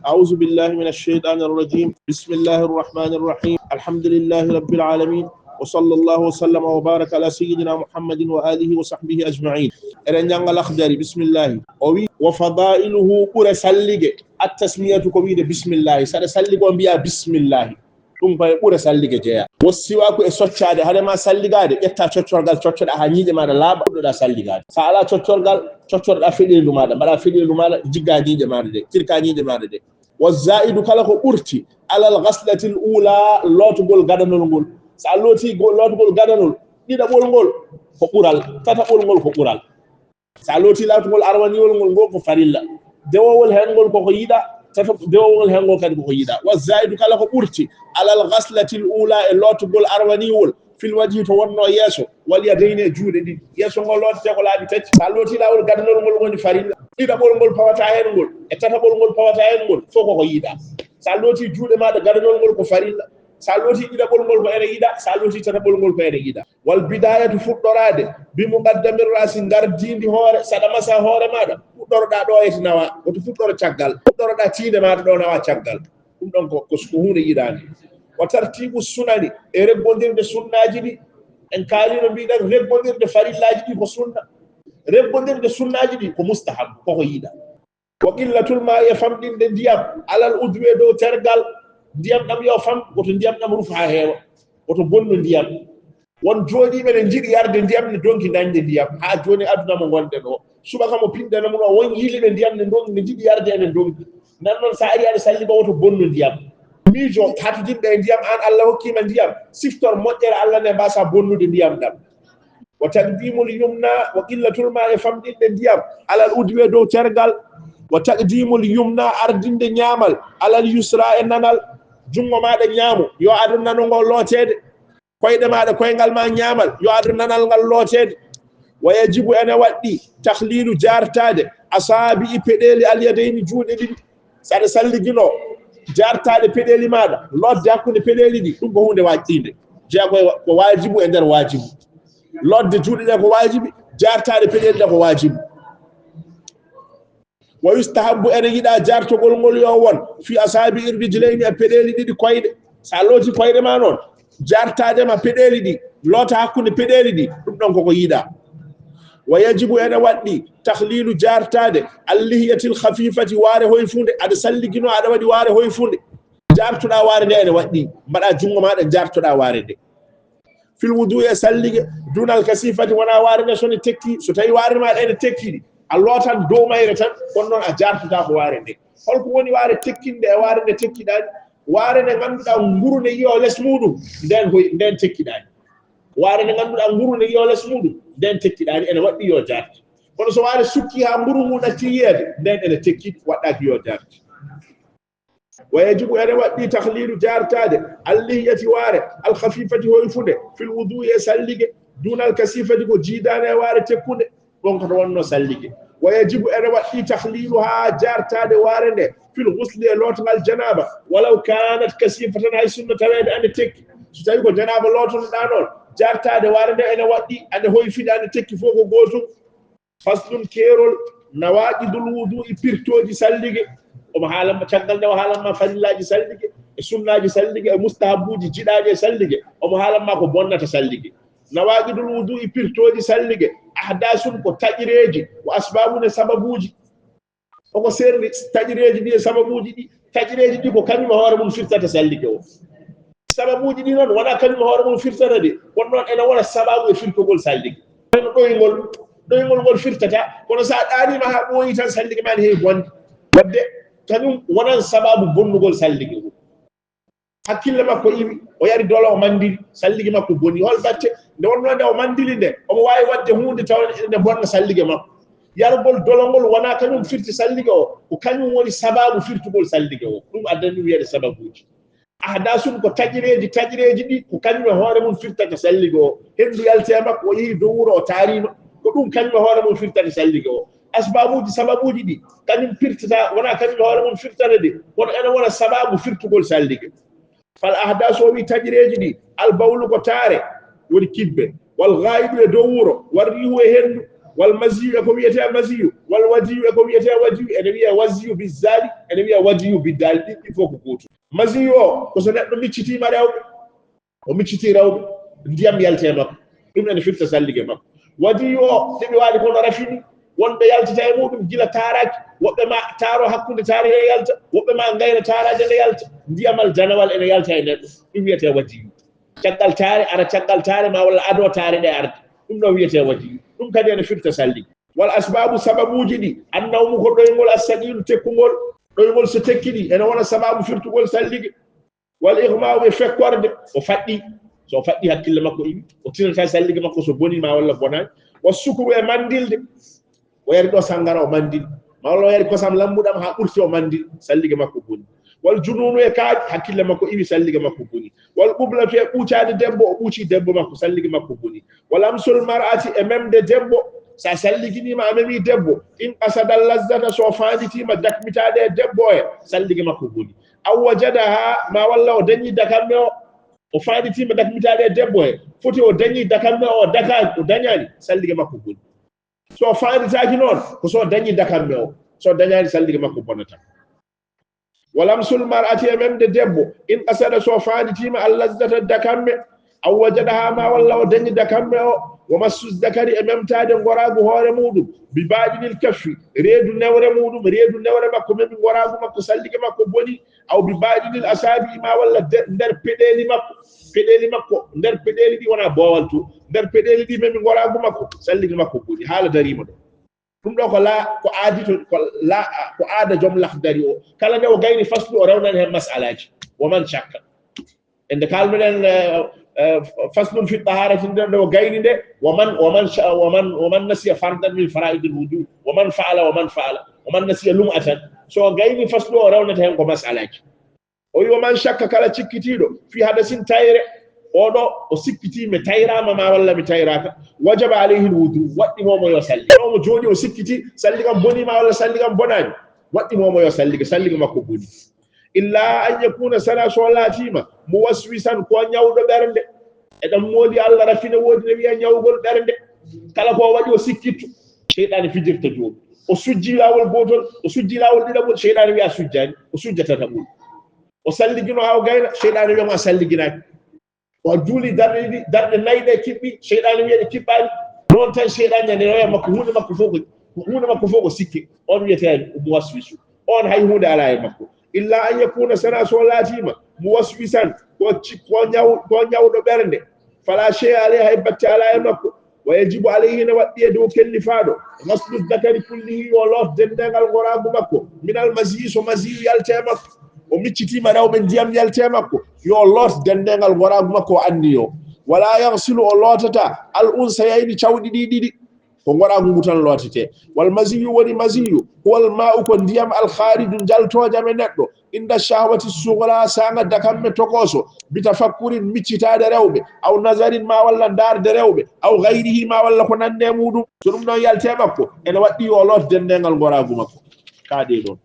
أعوذ بالله من الشيطان الرجيم بسم الله الرحمن الرحيم الحمد لله رب العالمين وصلى الله وسلم وبارك على سيدنا محمد وآله وصحبه أجمعين إرنجان الأخضر بسم الله وفضائله قرى سلقة التسمية كويدة بسم الله سلقة بيا بسم الله ɗum pay ɓura sallige jeeya wossiwaku e soccade hadema salligade ƴetta coccorgal coccoɗa ha ñiiƴe maɗa laaɓa ɗuɗoɗa salligade sa ala coccorgal coccorɗa feɗendu maɗa mbaɗa feɗendu maɗa jigga ñiiƴe maɗa de tirka ñiiƴe maɗa de wa zaidu kala ko ɓurti alal ghaslati l ula lootugol gaɗanol ngol sa looti lootugol gaɗanol ɗiɗaɓol ngol ko ɓural tataɓol ngol ko ɓural sa looti laatugol arwaniwol ngol ngol ko farilla dewowol hen ngol koko yiɗa tato dewowol hen ngol kadi koko yiɗa wa zaidu kala ko ɓurti alal ghaslati l ula e lootugol arwaniwol fil waji to wonno yeeso waliya deyne juuɗe ɗiɗi yeeso ngol lootete ko laaɓi tati sa looti lawol gadanol ngol woni farilla ɗiɗaɓol ngol pawata hen ngol e tataɓol ngol pawata hen ngol fof koko yiɗa sa looti juuɗe maɗa gadanol ngol ko farilla sa looti ɗiɗaɓol ngol ko ene yiɗa sa looti tataɓol ngol ko ene yiɗa wal bidayatu fuɗɗorade bi muqaddamir rasi gardindi hoore saɗa masa hoore maɗa fuɗɗoroɗa ɗo eti nawa woto fuɗɗoro caggal fuɗɗoroɗa tiinde maɗa ɗo nawa caggal ɗum ɗon ko hunde yiɗani wa tartibu sunani e reggodirde sunnaji ɗi en kaalino mbiɗen reggodirde farillaji ɗi ko sunna reggodirde sunnaji ɗi ko mustahab koko yiɗa wa qillatul ma e famɗinde ndiyam alal udwe dow tergal ndiyam ɗam yo fam woto ndiyam ɗam rufa ha heewa woto bonno ndiyam won jooɗiɓe ne jiɗi yarde ndiyam ne donki dañde ndiyam ha joni aduna mo gonɗen o subaka mo pinɗana mum o won yiiliɓe ndiyam ne jiɗi yarde ene donki nan noon sa ari aɗa salli ba woto bonno ndiyam miijo hatudinɗe e ndiyam an Allah hokkima ndiyam siftor moƴƴere Allah nde mbasa bonnude ndiyam ɗam wa taqdimul yumna wa qillatul ma e famɗinɗe ndiyam alal udwe dow tergal wa taqdimul yumna ardinde ñaamal alal yusra e nanal jungo maɗa ñaamu yo adu nanugol lootede koyɗe maɗa koyngal ma ñaamal yo adu nanal ngal lootede wa yajibu ene waɗɗi tahlilu jartade asabi i peɗeli alyadayni juuɗe ɗiɗi saɗa salligino jartade peɗeli maɗa lodde hakkude peɗeli ɗi ɗum ko hunde wajiɗinde jeeya ko wajibu e nder wajibu lodde juuɗe ɗe ko wajibi jartade peɗeli ɗe ko wajibu wa yustahabbu ene yiɗa jartogol ngol yo won fi asabi irrijlayni e peɗeli ɗiɗi koyɗe sa looti koyɗe ma noon jartadema peɗeli ɗi loota hakkude peɗeli ɗi ɗum ɗon koko yiɗa wa yajibu ene waɗɗi tahlilu jartade allihiyatil khafifati waare hoyfunde aɗa salligino aɗa waɗi waare hoyfunde jartoɗa waare nde ene waɗɗi mbaɗa jungo maɗa jartoɗa waare nde fil wudu e sallige dunal kasifati wona waare nde sone tekki so tawi waare maɗa ene tekkiɗi a lootan dow mayre tan kono noon a jartota ko waare nde holko woni waare tekkinde e waare nde tekkiɗani waare nde ngannduɗa nguru ne yiyo less muɗum nden tekkiɗani waare nde ngannduɗa nguru ne yiyo less muɗum nden tekkiɗani ene waɗɗi yo jarti kono so waare sukki ha nguru mum ɗatti yiyeede nden ene tekkiɗi waɗɗaki yo jarti wa yajibu ene waɗɗi tahlilu jartade allihiyati waare alkhafifati hoyfude fil wudu e sallige dunal kasifati ko jiidane e waare tekkude ɗon koto wonno sallige wa yajibu ene waɗɗi tahlilu ha jartade waare nde fil ghusli e lootogal janaba walaw kanat kasifatan hay sunna tawede ande tekki so tawi ko janaba lootonoɗa noon jartade waare nde ene waɗɗi ande hoyfide ande tekki fof ko gotum faslum keerol nawaqidul wudu e pirtoji sallige omo haalanma caggal nde o haalanma farillaji sallige e sunnaji sallige e mustahabuji jiɗaji e sallige omo haalanma ko bonnata sallige nawaqidul wudu e pirtoji sallige ahdasun ko taƴireji ko asbabune sababuji oko serni taƴireji ɗi e sababuji ɗi taƴireji ɗi ko kañum hoore mum firtata sallige o sababuji ɗi noon wona kañum hoore mum firtata de kono noon ene wona sababu e firtogol sallige no ɗoygol ngol firtata kono sa ɗanima ha ɓooyi tan sallige ma ne heewi bonde wadde kañum wonan sababu bonnugol sallige o hakkille makko iwi o yari dolo o mandiri sallige makko boni hol batte nde wonno nde o mandili nde omo wawi wadde hunde taw nde bonna sallige makko yargol dolongol wona kañum firti sallige o ko kañum woni sababu firtugol sallige o ɗum addani wiyede sababuji ahdasun ko taƴireji ɗi ko kañum e hoore mum firtata sallige o hendu yalte makko o yehi dow wuro o taarino ko ɗum kañum e hoore mum firtata sallige o asbabuji sababuji ɗi kañum firtata wona kañum e hoore mum firtata de kono ene wona sababu firtugol sallige fal ahdasu o wi taƴireji ɗi albawlu ko taare woni kibbe wal ghaibu e dow wuro war rihu e hendu wal maziyu ko wiyete maziyu wal wadiyu ko wiyete wadiyu ene wiya waziyu bizali ene wiya wadiyu bidal il faut ko goto maziyu o ko so neddo miccitima rewbe o micciti rewbe ndiyam yalte makko dum ene firta sallige makko wadiyu o debi wali ko no rafini wonbe yaltita e mudum gila taraki wobbe ma taro hakkunde tari e yalta wobbe ma ngayna taraje ne yalta ndiyamal janawal ene yalta e neddo dum wiyete wadiyu caggal tare ara caggal tare ma walla ado tare de arde dum no wiyete wadiyu dum kadi ene firta sallige wal asbabu sababuji di annawmu ko doygol as-sagil tekkugol doygol so tekkidi ene wona sababu firtugol sallige wal ighma'u bi fekkorde o faddi so faddi hakkille makko ibi o tinata sallige makko so boni ma walla bonani wasukru e mandilde o yari do sangara o mandil ma walla o yari kosam lambudam ha burti o mandil sallige makko boni wal jununu e kaaji hakkille makko ibi sallige makko boni wal qublatu e buucaade debbo o buuci debbo makko sallige makko boni wal amsul mar'ati e memde debbo sa salliginima amemi debbo in qasadal lazzata so faaditima dakmitade debbo e sallige makko boni aw wajadaha ma walla o dañi dakamme o faaditima dakmitade debbo e foti o dañi dakamme o daka o dañani sallige makko boni so faaditaaki noon ko so dañi dakamme o so dañani sallige makko bonata walamsul mar'ati e memde debbo in qasada so faaditima allazzata dakamme aw wajadaha ma walla o dañi dakamme o wa massu zakari e memtade ngoragu hoore mudum bi baadinil kaffi reedu newre mudum reedu newre makko memi ngoragu makko sallige makko boni aw bi baadinil asabi ma walla nder pedeli makko nder pedeli di wona bowaltu nder pedeli di memi ngoragu makko sallige makko boni hala darima do dum do ko la ko aadi to ko la ko aada jom lakhdari o kala ne o gayni faslu o rewnan hen mas'alaji wa man shakka ende kalmenen فصل في الطهارة وغير ده ومن نسي فردا من فرائض الوضوء ومن فعل ومن نسي لمعة سو غير فصل وراونا تهم ko masalaji o yo man shakka kala cikkitido fi hadasin tayre odo o sikkiti me tayrama ma walla mi tayraka wajaba alayhi alwudu waddi momo yo salli mo jodi o sikkiti salli gam boni ma walla salli gam bonani waddi momo yo salli makko boni illa an yakuna sana solatima muwaswisan ko nyawdo bernde e dam modi Allah rafina wodi ne wiya nyawgol bernde kala ko wadi o sikkittu sheytan fijirta joom o sujji lawol gotol o sujji lawol didabol sheytan wiya sujjani o sujjata tabul o salligino haw gayna sheytan wiya ma salliginaki o juli darde nayde kibbi sheytan wiya kibbani non tan sheytan ne yoya makko hunde makko foko sikki on wiyete muwaswisu on hay hunde ala e makko illa an yakuna sana solatima muwaswisan ko nyawdo bernde fala shay alayha ibatti ala makko wa yajibu alayhi na waddi do kellifado maslu dhakari kullihi wa lof dendangal goragu makko minal maziso maziyu yalte makko o miccitima raw ben diyam yalte makko yo lot dendangal goragu makko andi yo wala yaghsilu o lotata al unsayni chawdi didi ko goragu mutan lotete wal maziyu woni maziyu wal ma'u ko ndiyam al kharij jaltoja me neddo inda shahwati sughra sanga dakamme tokoso bitafakkurin miccitade rewbe aw nazarin ma walla darde rewbe aw ghayrihi ma walla ko nande mudum so dum non yalte makko ene waddi o lot dendengal goragu makko kaade don